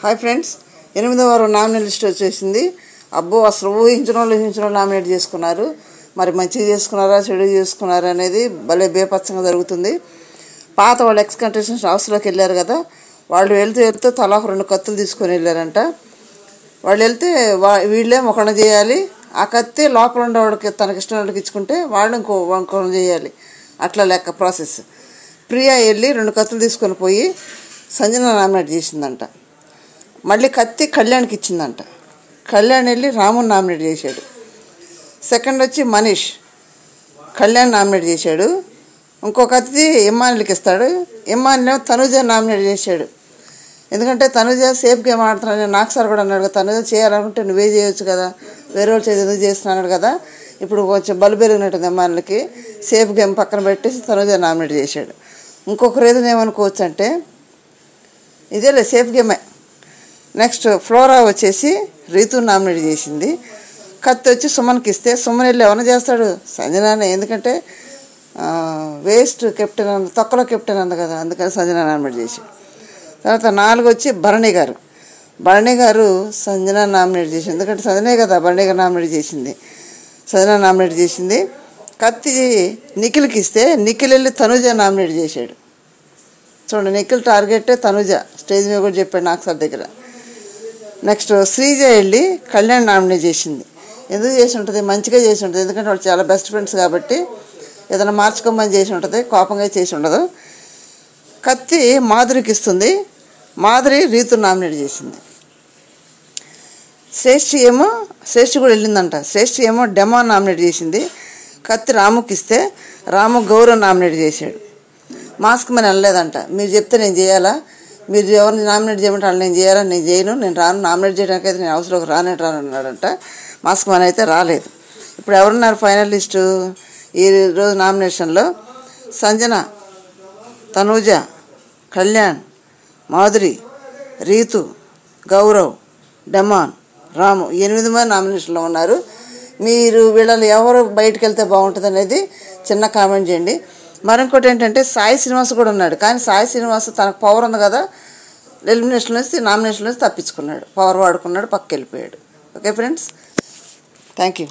Hi friends, 8వ వారం nominate list వచ్చేసింది. అబ్బో, అసలు ఊహించిన నామినేట్ చేసుకున్నారు. మరి మంచిగా చేసుకున్నారా, చెడు చేసుకున్నారా అనేది భలే బేపచ్చంగా జరుగుతుంది. పాత వాళ్ళు ఎక్స్ కంటెస్టెంట్స్ హౌస్లోకి వెళ్ళారు కదా, వాళ్ళు వెళ్తూ తలా 2 కత్తులు తీసుకొని వెళ్ళారంట. వాళ్ళు వెళ్తే వీళ్ళే ఒకళ్ళని చేయాలి, ఆ కత్తి లోపల ఉండేవాడికి తనకి ఇష్టం వాళ్ళకి ఇచ్చుకుంటే వాళ్ళు ఇంకొకళ్ళని చేయాలి. అట్లా లెక్క ప్రాసెస్. ప్రియా వెళ్ళి 2 కత్తులు తీసుకొని పోయి సంజన నామినేట్ చేసిందంట. మళ్ళీ కత్తి కళ్యాణ్కి ఇచ్చిందంట. కళ్యాణ్ వెళ్ళి రాముని నామినేట్ చేశాడు. సెకండ్ వచ్చి మనీష్ కళ్యాణ్ నామినేట్ చేశాడు. ఇంకో కత్తి ఇమ్మానులకి ఇస్తాడు. ఇమ్మానులు తనుజ నామినేట్ చేశాడు. ఎందుకంటే తనుజ సేఫ్ గేమ్ ఆడుతున్నాను. నాకు సార్ కూడా అన్నాడు కదా, తనుజ చేయాలనుకుంటే నువ్వే చేయొచ్చు కదా, వేరే వాళ్ళు చేసి ఎందుకు చేస్తున్నాడు కదా. ఇప్పుడు కొంచెం బలు పెరిగినట్టుంది ఇమ్మానులకి. సేఫ్ గేమ్ పక్కన పెట్టేసి తనుజ నామినేట్ చేశాడు. ఇంకొకరు ఏదైనా ఏమనుకోవచ్చు అంటే ఇదేలే సేఫ్ గేమే. నెక్స్ట్ ఫ్లోరా వచ్చేసి రీతు నామినేట్ చేసింది. కత్తి వచ్చి సుమన్కి ఇస్తే సుమన్ వెళ్ళి ఎవరైనా చేస్తాడు, సంజనానే. ఎందుకంటే వేస్ట్ కెప్టెన్ అంది, తొక్కలో కెప్టెన్ అంది కదా, అందుకని సంజన నామినేట్ చేశాడు. తర్వాత 4 వచ్చి భరణి గారు సంజన నామినేట్ చేసింది. ఎందుకంటే సంజనే కదా భరణి గారు నామినేట్ చేసింది. సంజన నామినేట్ చేసింది. కత్తి నిఖిల్కి ఇస్తే నిఖిల్ వెళ్ళి తనుజ నామినేట్ చేశాడు. చూడండి, నిఖిల్ టార్గెట్ తనుజ. స్టేజ్ మీద కూడా చెప్పాడు నాకు సార్ దగ్గర. నెక్స్ట్ శ్రీజ వెళ్ళి కళ్యాణ్ నామినేట్ చేసింది. ఎందుకు చేసి ఉంటుంది, మంచిగా చేసి ఉంటుంది. ఎందుకంటే వాళ్ళు చాలా బెస్ట్ ఫ్రెండ్స్ కాబట్టి ఏదైనా మార్చుకోమని చేసి ఉంటుంది, కోపంగా చేసి ఉండదు. కత్తి మాధురికి ఇస్తుంది. మాధురి రీతు నామినేట్ చేసింది. శ్రేష్ఠి కూడా వెళ్ళిందంట. శ్రేష్ఠి ఏమో డెమో నామినేట్ చేసింది. కత్తి రాముకి ఇస్తే రాము గౌరవ్ నామినేట్ చేశాడు. మాస్క్ మీద వెళ్ళలేదంట. మీరు చెప్తే నేను చేయాలా, మీరు ఎవరిని నామినేట్ చేయమంటే వాళ్ళు నేను చేయాలా, నేను చేయను, నేను రాను, నామినేట్ చేయడానికి అయితే నేను హౌస్లోకి రాను అన్నాడంట. మాస్క్ మ్యాన్ అయితే రాలేదు. ఇప్పుడు ఎవరున్నారు ఫైనల్ లిస్టు ఈరోజు నామినేషన్లో? సంజన, తనూజ, కళ్యాణ్, మాధురి, రీతు, గౌరవ్, డెమాన్, రాము. 8 మంది నామినేషన్లో ఉన్నారు. మీరు వీళ్ళని ఎవరు బయటకు వెళ్తే బాగుంటుంది అనేది చిన్న కామెంట్ చేయండి. మరొకటి ఏంటంటే సాయి శ్రీనివాస్ కూడా ఉన్నాడు. కానీ సాయి శ్రీనివాస్ తనకు పవర్ ఉంది కదా, నామినేషన్ నుంచి తప్పించుకున్నాడు. పవర్ వాడుకున్నాడు, పక్కకి వెళ్ళిపోయాడు. Okay friends, thank you.